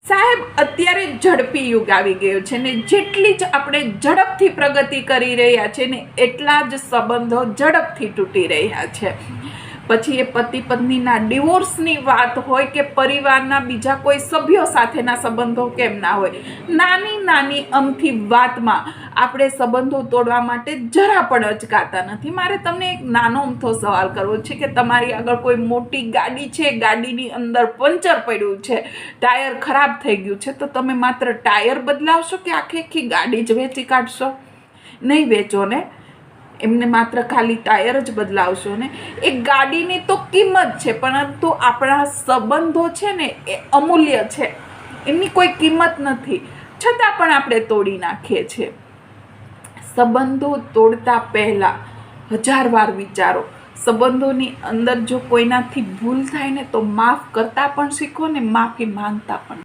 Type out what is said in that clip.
સાહેબ, અત્યારે ઝડપી યુગ આવી ગયો છે ને જેટલી જ આપણે ઝડપથી પ્રગતિ કરી રહ્યા છે ને એટલા જ સંબંધો ઝડપથી તૂટી રહ્યા છે. પછી એ પતિ પત્નીના ડિવોર્સની વાત હોય કે પરિવારના બીજા કોઈ સભ્યો સાથેના સંબંધો કેમ ના હોય, નાની નાની અમથી વાતમાં આપણે સંબંધો તોડવા માટે જરા પણ અચકાતા નથી. મારે તમને એક નાનો અમથો સવાલ કરવો છે કે તમારી આગળ કોઈ મોટી ગાડી છે, ગાડીની અંદર પંચર પડ્યું છે, ટાયર ખરાબ થઈ ગયું છે, તો તમે માત્ર ટાયર બદલાવશો કે આખી ગાડી જ વેચી કાઢશો? નહીં વેચો ને, એમને માત્ર ખાલી ટાયર જ બદલાવશો ને. એ ગાડીની તો કિંમત છે, પરંતુ આપણા સંબંધો છે ને એ અમૂલ્ય છે, એમની કોઈ કિંમત નથી, છતાં પણ આપણે તોડી નાખીએ છીએ. સંબંધો તોડતા પહેલા 1000 વાર વિચારો. સંબંધોની અંદર જો કોઈનાથી ભૂલ થાય ને તો માફ કરતા પણ શીખો ને માફી માંગતા પણ.